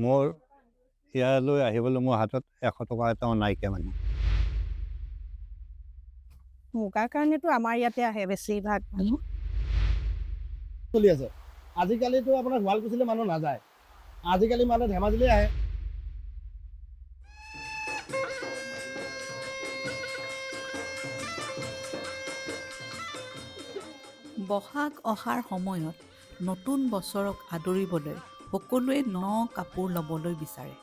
মোৰ ইয়ালৈ আহিবলৈ মোৰ হাতত 100 টকা এটাও নাইকিয়া মানে। মুগাৰ কাৰণেতো আমাৰ ইয়াতে আহে বেছিভাগ মানুহ। চলি আছে। আজিকালিতো আপোনাৰ শুৱালকুছিলৈ মানুহ নাযায়, আজিকালি মানুহ ধেমাজিলৈ আহে। বহাগ অহাৰ সময়ত নতুন বছৰক আদৰিবলৈ সকলোৱে ন কাপোৰ ল'বলৈ বিচাৰে।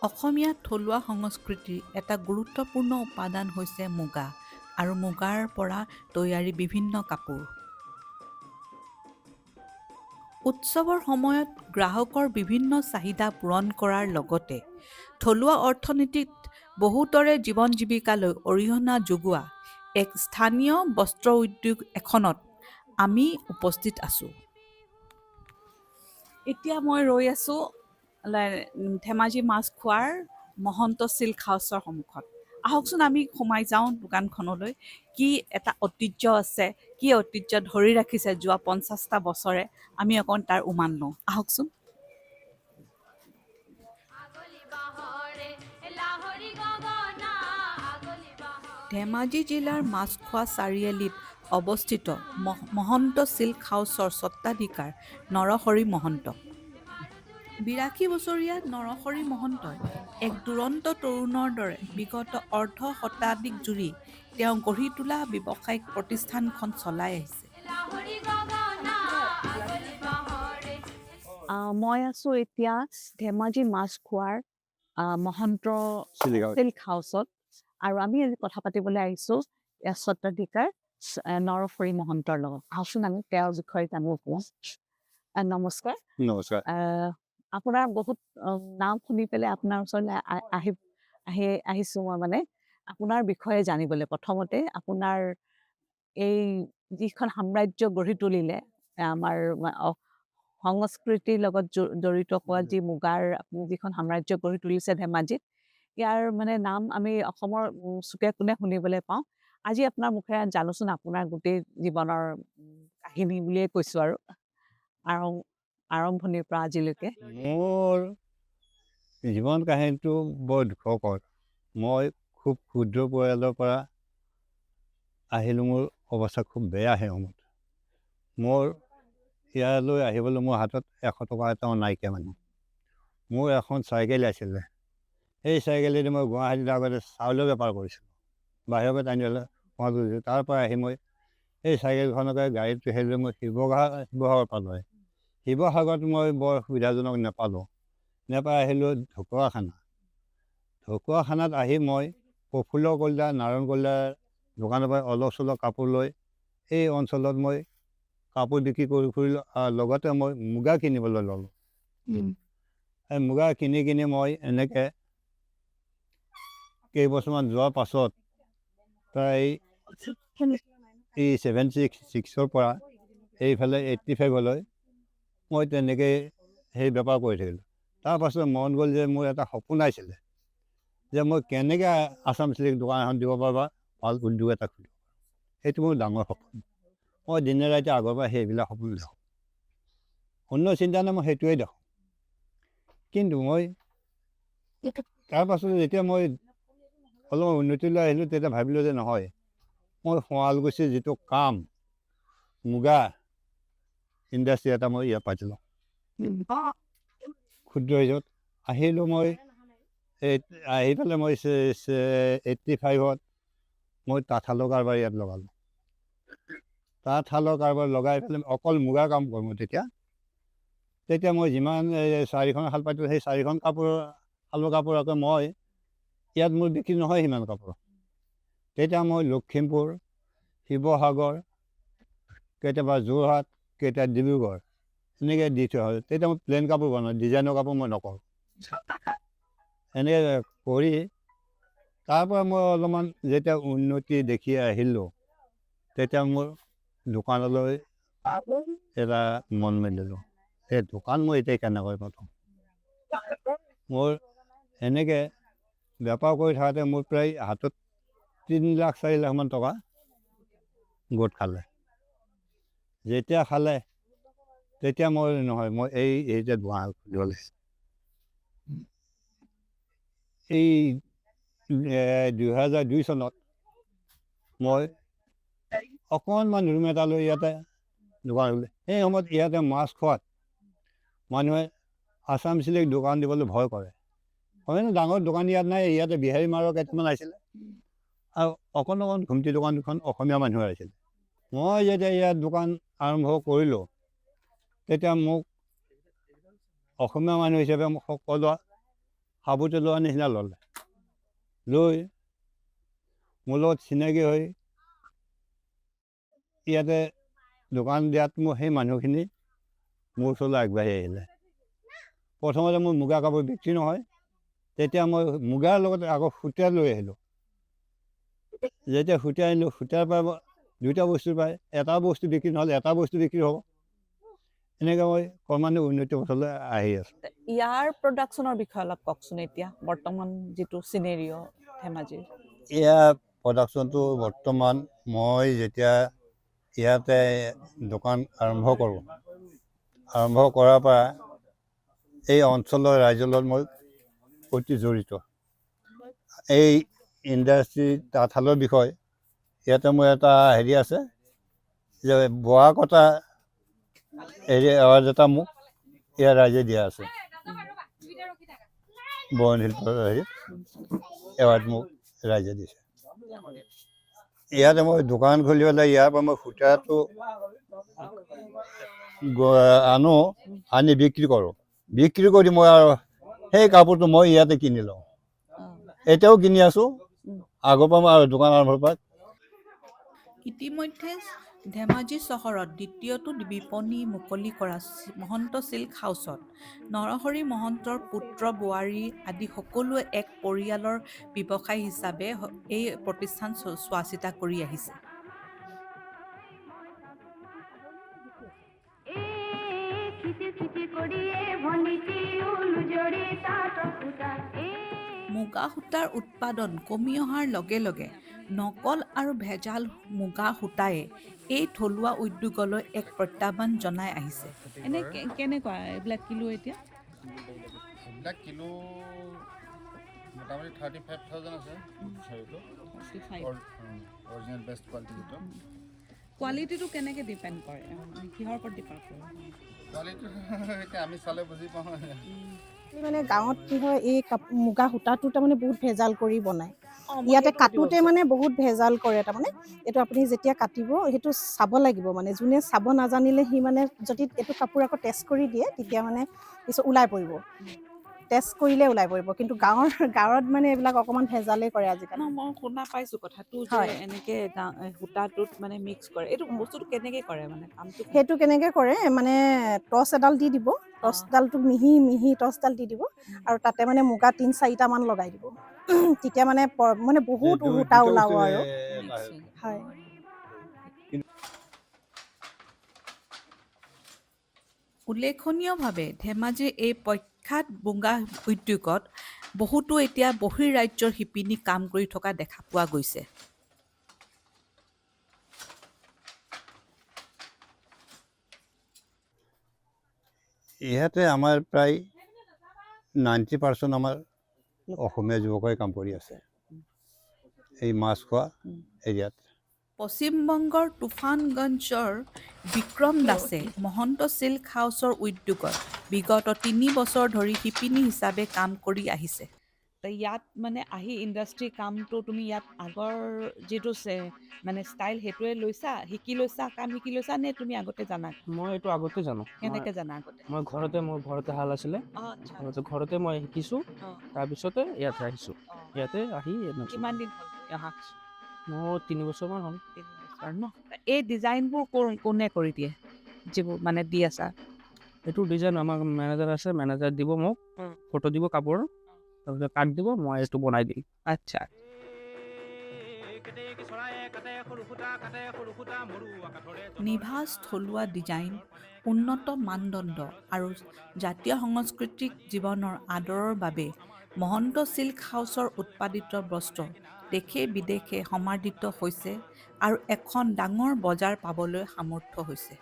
অসমীয়া থলুৱা সংস্কৃতিৰ এটা গুৰুত্বপূৰ্ণ উপাদান হৈছে মুগা আৰু মুগাৰ পৰা তৈয়াৰী বিভিন্ন কাপোৰ। উৎসৱৰ সময়ত গ্ৰাহকৰ বিভিন্ন চাহিদা পূৰণ কৰাৰ লগতে থলুৱা অৰ্থনীতিত বহুতৰে জীৱন জীৱিকালৈ অৰিহণা যোগোৱা এক স্থানীয় বস্ত্ৰ উদ্যোগ এখনত আমি উপস্থিত আছোঁ। এতিয়া মই ৰৈ আছোঁ ধেমাজি মাছখোৱাৰ মহন্ত চিল্ক হাউচৰ সন্মুখত। আহকচোন আমি সোমাই যাওঁ দোকানখনলৈ। কি এটা ঐতিহ্য আছে, কি ঐতিহ্য ধৰি ৰাখিছে যোৱা 50টা বছৰে, আমি অকণ তাৰ উমান লওঁ। আহকচোন। ধেমাজি জিলাৰ মাছখোৱা চাৰিআলিত অৱস্থিত মহন্ত চিল্ক হাউচৰ স্বত্বাধিকাৰ নৰহৰি মহন্ত। 82 বছৰীয়া নৰহৰি মহন্তই এক দুৰন্ত তৰুণৰ দৰে বিগত অৰ্ধ শতাধিক জুৰি তেওঁ গঢ়ি তোলা ব্যৱসায়িক প্ৰতিষ্ঠানখন চলাই আহিছে। মই আছোঁ এতিয়া ধেমাজি মাছখোৱাৰ মহন্ত চিলিগাঁৱত। চিল্ক হাউচত, আৰু আমি আজি কথা পাতিবলৈ আহিছোঁ ইয়াৰ স্বত্বাধিকাৰ নৰহৰি মহন্তৰ লগত। আহকচোন আমি তেওঁৰ বিষয়ে জানো অকণমান। নমস্কাৰ। নমস্কাৰ। আপোনাৰ বহুত নাম শুনি পেলাই আপোনাৰ ওচৰলৈ আহিছোঁ মই মানে আপোনাৰ বিষয়ে জানিবলৈ। প্ৰথমতে আপোনাৰ এই যিখন সাম্ৰাজ্য গঢ়ি তুলিলে আমাৰ সংস্কৃতিৰ লগত জড়িত হোৱা যি মুগাৰ আপুনি যিখন সাম্ৰাজ্য গঢ়ি তুলিছে ধেমাজিত, ইয়াৰ মানে নাম আমি অসমৰ চুকে কোণে শুনিবলৈ পাওঁ। আজি আপোনাৰ মুখেৰে জানোচোন আপোনাৰ গোটেই জীৱনৰ কাহিনী বুলিয়ে কৈছোঁ আৰু আৰম্ভণিৰ পৰা আজিলৈকে। মোৰ জীৱন কাহিনীটো বৰ দুখকৰ। মই খুব ক্ষুদ্ৰ পৰিয়ালৰ পৰা আহিলোঁ। মোৰ অৱস্থা খুব বেয়া সেই সময়ত। মোৰ ইয়ালৈ আহিবলৈ মোৰ হাতত 100 টকা এটাও নাইকিয়া মানে। মোৰ এখন চাইকেল আছিলে, সেই চাইকেলেদি মই গুৱাহাটীত আগতে চাউলৰ বেপাৰ কৰিছিলোঁ, বাহিৰৰ পৰা টানিবলৈ কৰিছিলোঁ। তাৰ পৰা আহি মই এই চাইকেলখনকে গাড়ীত হেৰি মই শিৱসাগৰ পালোঁ। শিৱসাগৰত মই বৰ সুবিধাজনক নাপালোঁ, নাপাই আহিলোঁ ঢকুৱাখানাত আহি মই প্ৰফুল্ল কলিতা, নাৰায়ণ কলিতাৰ দোকানৰ পৰা অলপ চলপ কাপোৰ লৈ এই অঞ্চলত মই কাপোৰ বিক্ৰী কৰি ফুৰিলোঁ। লগতে মই মুগা কিনিবলৈ ল'লোঁ। এই মুগা কিনি মই এনেকৈ কেইবছৰমান যোৱাৰ পাছত প্ৰায় এই 76 পৰা এইফালে 85লৈ মই তেনেকৈ সেই বেপাৰ কৰি থাকিলোঁ। তাৰপাছত মন গ'ল যে মোৰ এটা সপোন আছিলে যে মই কেনেকৈ আছাম চিল্ক দোকান এখন দিব পাৰিবা, ভাল উদ্যোগ এটা খুলিব। সেইটো মোৰ ডাঙৰ সপোন। মই দিনে ৰাতি আগৰ পৰা সেইবিলাক সপোন দেখোঁ। অন্য চিন্তা নাই, মই সেইটোৱে দেখোঁ। কিন্তু মই তাৰপাছত যেতিয়া মই অলপ উন্নতিলৈ আহিলোঁ, তেতিয়া ভাবিলোঁ যে নহয়, মই শুৱালকুছিৰ যিটো কাম মুগা ইণ্ডাষ্ট্ৰী এটা মই ইয়াত পাতি লওঁ। ক্ষুদ্ৰ হিচাপত আহিলোঁ। মই আহি পেলাই মই 85ত মই তাঁতশালৰ কাৰবাৰ ইয়াত লগালোঁ। তাঁতশালৰ কাৰবাৰ লগাই পেলাই অকল মুগাৰ কাম কৰোঁ মই। তেতিয়া মই যিমান 4খন শাল পাতিলোঁ, সেই 4খন শালৰ কাপোৰ আকৌ মই ইয়াত মোৰ বিক্ৰী নহয় সিমান কাপোৰ। তেতিয়া মই লখিমপুৰ, শিৱসাগৰ, কেতিয়াবা যোৰহাট, কেতিয়াবা ডিব্ৰুগড় এনেকৈ দি থোৱা হয়। তেতিয়া মই প্লেইন কাপোৰ বনাওঁ, ডিজাইনৰ কাপোৰ মই নকৰোঁ। এনেকৈ কৰি তাৰপৰা মই অলপমান যেতিয়া উন্নতি দেখি আহিলোঁ, তেতিয়া মোৰ দোকানলৈ এটা মন মেলিলোঁ। সেই দোকান মই এতিয়া কেনেকৈ পাতোঁ। মোৰ এনেকৈ বেপাৰ কৰি থাকোঁতে মোৰ প্ৰায় হাতত 3 লাখ 4 লাখমান টকা গোট খালে। যেতিয়া খালে তেতিয়া মই নহয়, মই এই যে দোকান খুলিব লাগিছে। এই 2002 চনত মই অকণমান ৰুম এটা লৈ ইয়াতে দোকান দিলে। সেই সময়ত ইয়াতে মাছ খোৱাত মানুহে আছাম চিল্ক দোকান দিবলৈ ভয় কৰে। হয় না, ডাঙৰ দোকান ইয়াত নাই, ইয়াতে বিহাৰী মাৰৰ কেইটামান আহিছিলে আৰু অকণ ঘুমটি দোকান দুখন অসমীয়া মানুহৰ আহিছিলে। মই যেতিয়া ইয়াত দোকান আৰম্ভ কৰিলোঁ তেতিয়া মোক অসমীয়া মানুহ হিচাপে মোক সকলোৱে সাবুতি লোৱাৰ নিচিনা ল'লে। লৈ মোৰ লগত চিনাকি হৈ ইয়াতে দোকান দিয়াত মোৰ সেই মানুহখিনি মোৰ ওচৰলৈ আগবাঢ়ি আহিলে। প্ৰথমতে মোৰ মুগা কাপোৰ বিক্ৰী নহয়, তেতিয়া মই মুগাৰ লগত আকৌ সূতা লৈ আহিলোঁ। যেতিয়া সূতা আনিলোঁ, সূতাৰ পৰা দুইটা বস্তু পায়, এটা বস্তু বিক্ৰী নহ'লে এটা বস্তু বিক্ৰী হ'ব। এনেকৈ মই ক্ৰমান্বয়ে উন্নতি পথলৈ আহি আছোঁ। ইয়াৰ প্ৰডাকশ্যনৰ বিষয়ে অলপ কওকচোন। এতিয়া বৰ্তমান যিটো চিনেৰিঅ' ধেমাজিৰ, ইয়াৰ প্ৰডাকশ্যনটো বৰ্তমান মই যেতিয়া ইয়াতে দোকান আৰম্ভ কৰোঁ, আৰম্ভ কৰাৰ পৰা এই অঞ্চলৰ ৰাইজৰ লগত মই অতি জড়িত। এই ইণ্ডাষ্ট্ৰী তাঁতশালৰ বিষয় ইয়াতে মোৰ এটা হেৰি আছে যে বোৱা কটা এৱাৰ্ড এটা মোক ইয়াৰ ৰাইজে দিয়া আছে। বয়ন শিল্পৰ হেৰি এৱাৰ্ড মোক ৰাইজে দিছে। ইয়াতে মই দোকান খুলি পেলাই ইয়াৰ পৰা মই সূতাটো আনো, আনি বিক্ৰী কৰোঁ। বিক্ৰী কৰি মই আৰু সেই কাপোৰটো মই ইয়াতে কিনি লওঁ। এতিয়াও কিনি আছোঁ, আগৰ পৰা মই দোকান আৰম্ভ পৰা। ইতিমধ্যে ধেমাজি চহৰত দ্বিতীয়টো বিপণী মুকলি কৰা মহন্ত চিল্ক হাউচত নৰহৰি মহন্তৰ পুত্ৰ বোৱাৰী আদি সকলোৱে এক পৰিয়ালৰ ব্যৱসায় হিচাপে এই প্ৰতিষ্ঠান চোৱা চিতা কৰি আহিছে। মুগা সূতাৰ উৎপাদন কমি অহাৰ লগে লগে নকল আৰু ভেজাল মুগা সূতাই এই থলুৱা উদ্যোগলৈ এক প্ৰত্যাহ্বান জনাই আহিছে। এনে কেনেকুৱা এইবিলাক কিলো এতিয়া? এইবিলাক কিলো মোটামুটি 35,000 আছে। অৰিজিনেল বেষ্ট কোৱালিটি যিটো। কোৱালিটিটো কেনেকৈ ডিপেণ্ড কৰে, কিহৰ ওপৰত ডিপেণ্ড কৰে? কোৱালিটি এতিয়া আমি চালে বুজি পাওঁ। মানে গাঁৱত কি হয়, এই মুগা সূতাটো তাৰমানে বহুত ভেজাল কৰি বনায়। ইয়াতে কাটোতে মানে বহুত ভেজাল কৰে। তাৰমানে এইটো আপুনি যেতিয়া কাটিব সেইটো চাব লাগিব। মানে যোনে চাব নাজানিলে সি মানে যদি এইটো কাপোৰ আকৌ টেষ্ট কৰি দিয়ে তেতিয়া মানে কিছু ওলাই পৰিব, টেষ্ট কৰিলে ওলাই পৰিব। কিন্তু গাঁৱত মানে এইবিলাক অকণমান ভেজালেই কৰে আজিকালি। মই শুনা পাইছোঁ কথাটো যে হয়। এনেকৈ সূতাটোত মানে মিক্স কৰে। এইটো বস্তুটো কেনেকৈ কৰে, মানে কামটো? সেইটো কেনেকৈ কৰে মানে টচ এডাল দি দিব, টচডালটো মিহি মিহি টচডাল দি দিব আৰু তাতে মানে মুগা 3-4টা মান লগাই দিব। তেতিয়া মানে মানে বহুত সূতা ওলাব আৰু। হয়। উল্লেখনীয়ভাৱে ধেমাজিৰ এই প্ৰখ্যাত মুগা উদ্যোগত বহুতো এতিয়া বহিঃৰাজ্যৰ শিপিনী কাম কৰি থকা দেখা পোৱা গৈছে। ইয়াতে আমাৰ প্ৰায় 90% আমাৰ অসমীয়া যুৱকে কাম কৰি আছে এই মাছ খোৱা এৰিয়াত। পশ্চিমবংগৰ তুফানগঞ্জৰ বিক্ৰম দাসে মহন্ত চিল্ক হাউচৰ উদ্যোগত বিগত 3 বছৰ ধৰি শিপিনী হিচাপে কাম কৰি আহিছে। ইয়াত মানে আহি ইণ্ডাষ্ট্ৰী কামটো তুমি ইয়াত আগৰ যিটো মানে ষ্টাইল সেইটোৱে শিকি লৈছা, কাম শিকি লৈছা নে তুমি আগতে জানা? মই এইটো আগতে জানো। কেনেকৈ জানা আগতে? মই ঘৰতে হাল আছিলে, ঘৰতে মই শিকিছোঁ। তাৰপিছতে ইয়াতে আহিছোঁ। ইয়াতে আহি কিমান দিন হ'ল অহা? মোৰ 3 বছৰমান হ'ল। 3 বছৰ ন? এই ডিজাইনবোৰ কোনে কৰি দিয়ে, যিবোৰ মানে দি আছা? এইটো ডিজাইন আমাৰ মেনেজাৰ আছে, মেনেজাৰ দিব মোক, ফটো দিব কাপোৰৰ, তাৰপিছত কাট দিব, মই এইটো বনাই দিম। আচ্ছা। নিভাঁজ থলুৱা ডিজাইন, উন্নত মানদণ্ড আৰু জাতীয় সাংস্কৃতিক জীৱনৰ আদৰৰ বাবে মহন্ত চিল্ক হাউচৰ উৎপাদিত বস্ত্ৰ দেশে বিদেশে সমাদৃত হৈছে আৰু এখন ডাঙৰ বজাৰ পাবলৈ সামৰ্থ্য হৈছে।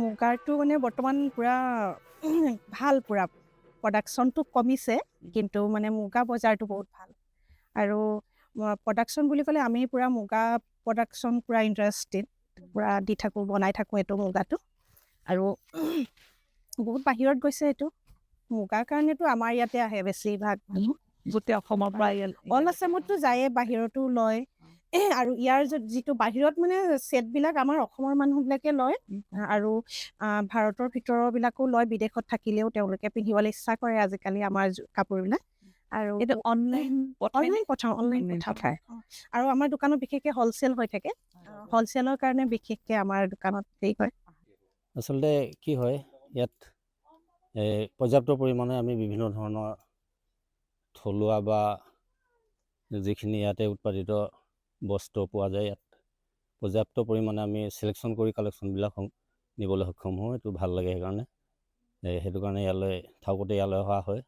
মুগাৰটো মানে বৰ্তমান পূৰা ভাল, পূৰা প্ৰডাকশ্যনটো কমিছে, কিন্তু মানে মুগা বজাৰটো বহুত ভাল। আৰু প্ৰডাকশ্যন বুলি ক'লে আমি পূৰা মুগা প্ৰডাকশ্যন পূৰা ইণ্টাৰেষ্টেড, পূৰা দি থাকোঁ, বনাই থাকোঁ এইটো মুগাটো। আৰু বহুত বাহিৰত গৈছে এইটো মুগাৰ কাৰণেতো আমাৰ ইয়াতে আহে বেছিভাগ মানুহ, গোটেই অসমৰ পৰা অল আছামতো যায়ে, বাহিৰতো লয়। আৰু ইয়াৰ যিটো বাহিৰত মানে ছেটবিলাক আমাৰ অসমৰ মানুহবিলাকে লয়, আৰু ভাৰতৰ ভিতৰৰবিলাকো লয়, বিদেশত থাকিলেও তেওঁলোকে পিন্ধিবলৈ ইচ্ছা কৰে আজিকালি আমাৰ কাপোৰবিলাক। আৰু এইটো অনলাইন অনলাইন পঠায়। আৰু আমাৰ দোকানত বিশেষকৈ হ'লচেল হৈ থাকে, হ'লচেলৰ কাৰণে বিশেষকৈ আমাৰ দোকানত হেৰি হয়। আচলতে কি হয়, ইয়াত পৰ্যাপ্ত পৰিমাণে আমি বিভিন্ন ধৰণৰ থলুৱা বা যিখিনি ইয়াতে উৎপাদিত বস্ত্ৰ পোৱা যায়, ইয়াত পৰ্যাপ্ত পৰিমাণে আমি চিলেকশ্যন কৰি কালেকশ্যনবিলাক নিবলৈ সক্ষম হওঁ। এইটো ভাল লাগে, সেইকাৰণে সেইটো কাৰণে ইয়ালৈ থাকোঁতে ইয়ালৈ অহা হয়।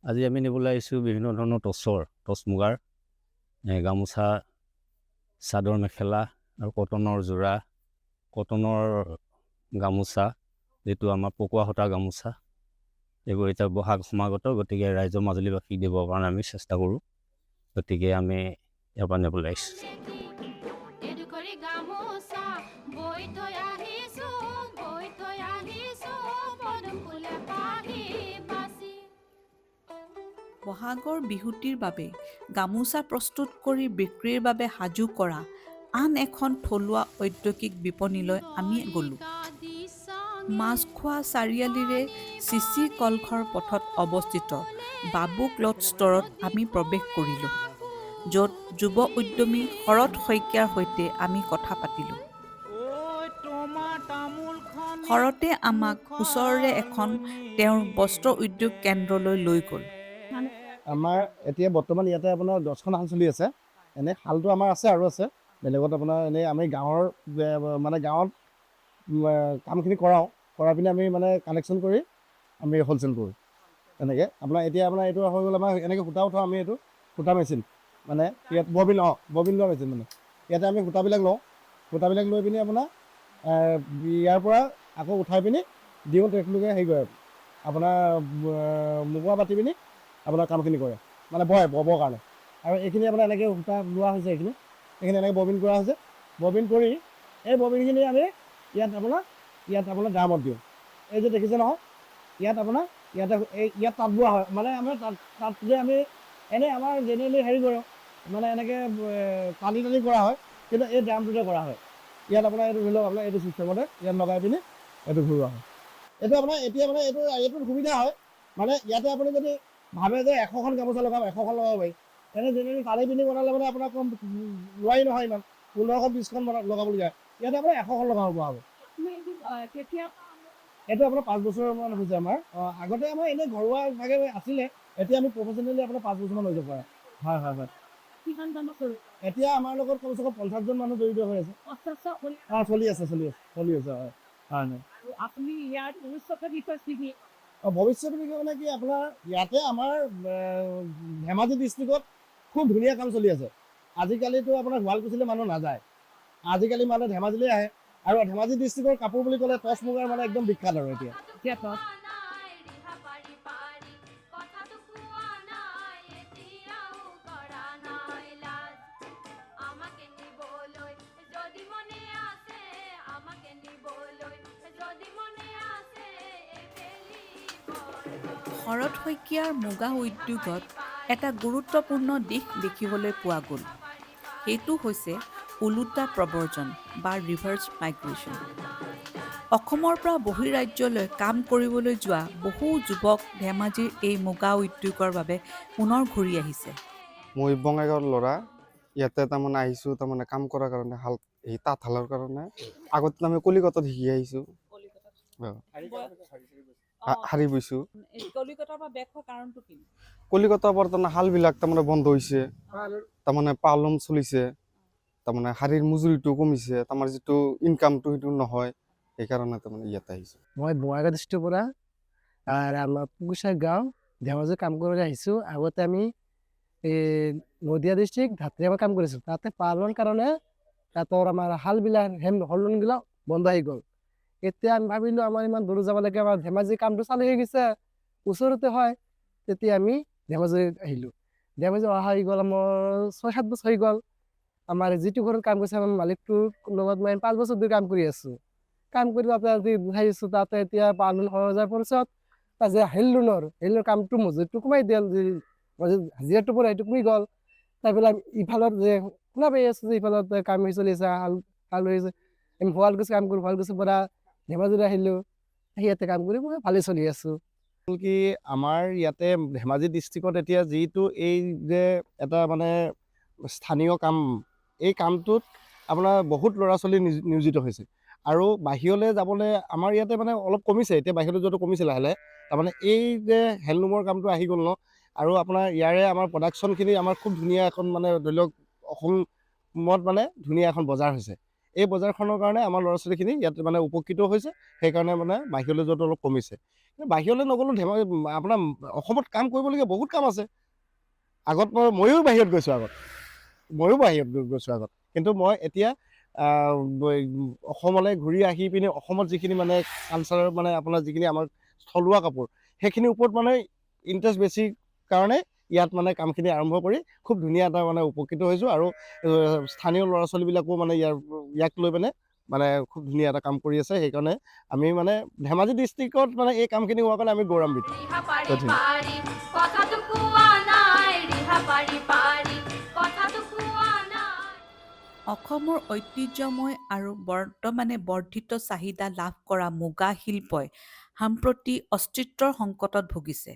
আজি আমি নিবলৈ আহিছোঁ বিভিন্ন ধৰণৰ টচ মুগাৰ গামোচা, চাদৰ মেখেলা আৰু কটনৰ যোৰা, কটনৰ গামোচা, যিটো আমাৰ পকোৱা সূতা গামোচা, এইবোৰ এতিয়া বহাগ সমাগত, গতিকে ৰাইজৰ মাজুলীবাসীক দিবৰ কাৰণে আমি চেষ্টা কৰোঁ। গতিকে আমি ইয়াৰ পৰা নিবলৈ আহিছোঁ। বহাগৰ বিহুটিৰ বাবে গামোচা প্ৰস্তুত কৰি বিক্ৰীৰ বাবে সাজু কৰা আন এখন থলুৱা ঔদ্যোগিক বিপণীলৈ আমি গ'লোঁ। মাছখোৱা চাৰিআলিৰে চিচি কলঘৰ পথত অৱস্থিত বাবু ক্লথ ষ্টৰত আমি প্ৰৱেশ কৰিলোঁ, য'ত যুৱ উদ্যমী শৰৎ শইকীয়াৰ সৈতে আমি কথা পাতিলোঁ। শৰতে আমাক ওচৰৰে এখন তেওঁৰ বস্ত্ৰ উদ্যোগ কেন্দ্ৰলৈ লৈ গ'ল। আমাৰ এতিয়া বৰ্তমান ইয়াতে আপোনাৰ 10খন শাল চলি আছে। এনেই শালটো আমাৰ আছে আৰু আছে বেলেগত আপোনাৰ। এনেই আমি গাঁৱৰ মানে গাঁৱত কামখিনি কৰাই পিনে আমি মানে কানেকশ্যন কৰি আমি হ'লচেল কৰোঁ। এনেকৈ আপোনাৰ এতিয়া আপোনাৰ এইটো হৈ গ'ল আমাৰ এনেকৈ সূতা উঠাওঁ আমি, এইটো সূতা মেচিন মানে ইয়াত ববিন লোৱা মেচিন। মানে ইয়াতে আমি সূতাবিলাক লওঁ, সূতাবিলাক লৈ পিনি আপোনাৰ ইয়াৰ পৰা আকৌ উঠাই পিনি দিওঁ, তেখেতলোকে হেৰি কৰে আপোনাৰ মুগা পাতি পিনি আপোনাৰ কামখিনি কৰে, মানে ববৰ কাৰণে। আৰু এইখিনি আপোনাৰ এনেকৈ সূতা লোৱা হৈছে, এইখিনি এনেকৈ ববিন কৰা হৈছে। ববিন কৰি এই ববিনখিনি আমি ইয়াত আপোনাৰ দামত দিওঁ। এই যে দেখিছে নহয়, ইয়াত তাঁত বোৱা হয়। মানে আমাৰ তাত যে আমি এনেই আমাৰ জেনেৰেলি হেৰি কৰোঁ, মানে এনেকৈ টানি কৰা হয়, কিন্তু এই দামটোতে কৰা হয়। ইয়াত আপোনাৰ এইটো ধৰি লওক, আপোনাৰ এইটো ছিষ্টেমতে ইয়াত লগাই পিনি এইটো ঘূৰোৱা হয়। এইটো আপোনাৰ এতিয়া মানে এইটোত সুবিধা হয়, মানে ইয়াতে আপুনি যদি ভাবে যে 100খন গামোচা লগাব, 100খন লগাব পাৰি। এনে জেনেৰেলি টানি পিনি বনালে মানে আপোনাৰ কম নোৱাৰি নহয়, ইমান 15খন 20খন লগাবলগীয়া হয়। ইয়াতে আপোনাৰ 100খন লগাব পৰা হ'ব। এইটো আপোনাৰ 5 বছৰমান হৈছে আমাৰ। আগতে আমাৰ এনেই ঘৰুৱাভাৱে আছিলে, এতিয়া আমি প্ৰফেচনেলি আপোনাৰ 5 বছৰমান হৈ যাব পাৰে। হয়। এতিয়া আমাৰ লগত কমচে কম 50জন মানুহ জড়িত হৈ আছে। চলি আছে হয়। আপুনি ইয়াৰ ভৱিষ্যতৰ বিষয়ে ভৱিষ্যতৰ বিষয়ে মানে কি, আপোনাৰ ইয়াতে আমাৰ ধেমাজি ডিষ্ট্ৰিক্টত খুব ধুনীয়া কাম চলি আছে। আজিকালিতো আপোনাৰ শুৱালকুছিলৈ মানুহ নাযায়, আজিকালি মানুহ ধেমাজিলৈ আহে। আৰু ধেমাজি ডিষ্ট্ৰিক্টৰ কাপোৰ বুলি ক'লে টচ মুগাৰ মানে একদম বিখ্যাত আৰু এতিয়া। শৰৎ শইকীয়াৰ মুগা উদ্যোগত এটা গুৰুত্বপূৰ্ণ দিশ দেখিবলৈ পোৱা গ'ল। সেইটো হৈছে ওলোটা প্ৰব্ৰজন বা ৰিভাৰ্ছ মাইগ্ৰেশ্যন। অসমৰ পৰা বহিৰাজ্যলৈ কাম কৰিবলৈ যোৱা বহু যুৱক ধেমাজিৰ এই মুগা উদ্যোগৰ বাবে পুনৰ ঘূৰি আহিছে। মই বঙাইগাঁৱৰ ল'ৰা, ইয়াতে তাৰমানে আহিছোঁ তাৰমানে কাম কৰাৰ কাৰণে, এই তাঁতশালৰ কাৰণে। আগতে আমি কলিকতাত শিকি আহিছোঁ, শাৰী বৈছোঁ। কলিকতাৰ পৰা তাৰমানে শালবিলাক তাৰমানে বন্ধ হৈছে, তাৰমানে পালন চলিছে, তাৰমানে শাৰীৰ মজুৰিটো কমিছে, তাৰমানে যিটো ইনকামটো সেইটো নহয়, সেইকাৰণে তাৰমানে ইয়াতে আহিছোঁ। মই বঙাইগাঁও ডিষ্ট্ৰিক্টৰ পৰা আমাৰ পুগুচাই গাঁও ধেমাজি কাম কৰিবলৈ আহিছোঁ। আগতে আমি নদিয়া ডিষ্ট্ৰিক্ট ধাত্ৰীয়ামত কাম কৰিছোঁ। তাতে পালনৰ কাৰণে তাতৰ আমাৰ শালবিলাক হলনবিলাক বন্ধ হৈ গ'ল। এতিয়া আমি ভাবিলোঁ আমাৰ ইমান দূৰ যাব লাগে, আমাৰ ধেমাজি কামটো চালু হৈ গৈছে, ওচৰতে হয় তেতিয়া আমি ধেমাজি আহিলোঁ। ধেমাজি অহা হৈ গ'ল আমাৰ 6-7 বছৰ হৈ গ'ল। আমাৰ যিটো ঘৰত কাম কৰিছে আমাৰ মালিকটোৰ লগত মই 5 বছৰ ধৰি কাম কৰি আছোঁ। কাম কৰি তাতে আজি আহিছোঁ, তাতে এতিয়া পালন হৈ যোৱাৰ পিছত তাত যে হেল্লোনৰ কামটো মজুৰিটো কমাই দিল, হাজিৰাটো পৰা সেইটো কমি গ'ল। তাৰপৰা ইফালত যে শুনা পাই আছোঁ যে ইফালত কাম হৈ চলি আছে, হাল হৈছে। আমি শুৱালকুছি কাম কৰোঁ, শুৱালকুছিৰ পৰা ধেমাজিলৈ আহিলোঁ, ইয়াতে কাম কৰি মই ভালেই চলি আছোঁ। কি আমাৰ ইয়াতে ধেমাজি ডিষ্ট্ৰিক্টত এতিয়া যিটো এই যে এটা মানে স্থানীয় কাম, এই কামটোত আপোনাৰ বহুত ল'ৰা ছোৱালী নিয়োজিত হৈছে আৰু বাহিৰলৈ যাবলৈ আমাৰ ইয়াতে মানে অলপ কমিছে, এতিয়া বাহিৰলৈ যোৱাটো কমিছে লাহে লাহে। তাৰমানে এই যে হেণ্ডলুমৰ কামটো আহি গ'ল ন, আৰু আপোনাৰ ইয়াৰে আমাৰ প্ৰডাকশ্যনখিনি আমাৰ খুব ধুনীয়া এখন মানে ধৰি লওক অসমত মানে ধুনীয়া এখন বজাৰ হৈছে। এই বজাৰখনৰ কাৰণে আমাৰ ল'ৰা ছোৱালীখিনি ইয়াত মানে উপকৃত হৈছে, সেইকাৰণে মানে বাহিৰলৈ যোৱাটো অলপ কমিছে। বাহিৰলৈ নগ'লেও ধেমাজি আপোনাৰ অসমত কাম কৰিবলগীয়া বহুত কাম আছে। আগত ময়ো বাহিৰত গৈছোঁ আগত, কিন্তু মই এতিয়া অসমলৈ ঘূৰি আহি পিনি অসমত যিখিনি মানে কালচাৰৰ মানে আপোনাৰ যিখিনি আমাৰ থলুৱা কাপোৰ, সেইখিনিৰ ওপৰত মানে ইণ্টাৰেষ্ট বেছি কাৰণে ইয়াত মানে কামখিনি আৰম্ভ কৰি খুব ধুনীয়া এটা মানে উপকৃত হৈছোঁ। আৰু স্থানীয় ল'ৰা ছোৱালীবিলাকো মানে ইয়াক লৈ মানে খুব ধুনীয়া এটা কাম কৰি আছে। সেইকাৰণে আমি মানে ধেমাজি ডিষ্ট্ৰিক্টত মানে এই কামখিনি হোৱাৰ কাৰণে আমি গৌৰৱান্বিত। অসমৰ ঐতিহ্যময় আৰু বৰ্তমানে বৰ্ধিত চাহিদা লাভ কৰা মুগা শিল্পই সাম্প্ৰতি অস্তিত্বৰ সংকটত ভুগিছে।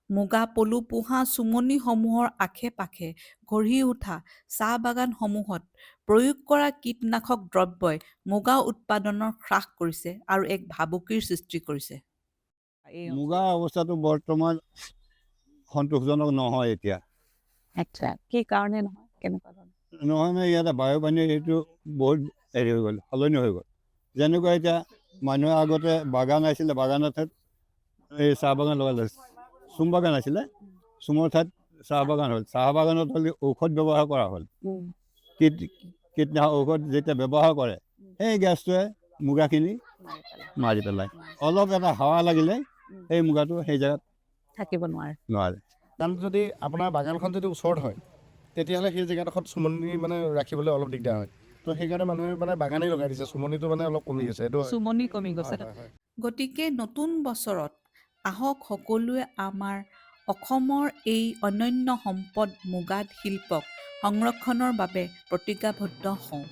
মুগা পলু পোহা চুমনিসমূহৰ আশে-পাশে গঢ়ি উঠা চাহ বাগানসমূহত প্ৰয়োগ কৰা কীটনাশক দ্ৰব্যই মুগা উৎপাদনৰ হ্ৰাস কৰিছে আৰু এক ভাবুকিৰ সৃষ্টি কৰিছে। এই মুগা অৱস্থাটো বৰ্তমান সন্তোষজনক নহয় এতিয়া। আচ্ছা, কি কাৰণে নহয়, কেনেকুৱা ধৰণৰ? নহয় মানে ইয়াতে বায়ু পানীৰ সেইটো বহুত হেৰি হৈ গ'ল, সলনি হৈ গ'ল। যেনেকুৱা এতিয়া মানুহে আগতে বাগান আছিলে, বাগানত এই চাহ বাগান লগালে, চুম বাগান আছিলে, চুমৰ ঠাইত চাহ বাগান হ'ল, চাহ বাগানত হ'লে ঔষধ ব্যৱহাৰ কৰা হ'ল। কীটনাশক ঔষধ যেতিয়া ব্যৱহাৰ কৰে, সেই গেছটোৱে মুগাখিনি মাৰি পেলায়। অলপ এটা হাৱা লাগিলে সেই মুগাটো সেই জেগাত থাকিব নোৱাৰে। কাৰণ যদি আপোনাৰ বাগানখন যদি ওচৰত হয়, তেতিয়াহ'লে সেই জেগাডোখৰত চুমনি মানে ৰাখিবলৈ অলপ দিগদাৰ হয়। তো সেইকাৰণে মানুহে মানে বাগানেই লগাই দিছে, চুমনিটো মানে অলপ কমি গৈছে। এইটো চুমনি কমি গৈছে। গতিকে নতুন বছৰত আহক সকলোৱে আমাৰ অসমৰ এই অনন্য সম্পদ মুগা শিল্পক সংৰক্ষণৰ বাবে প্ৰতিজ্ঞাবদ্ধ হওঁ।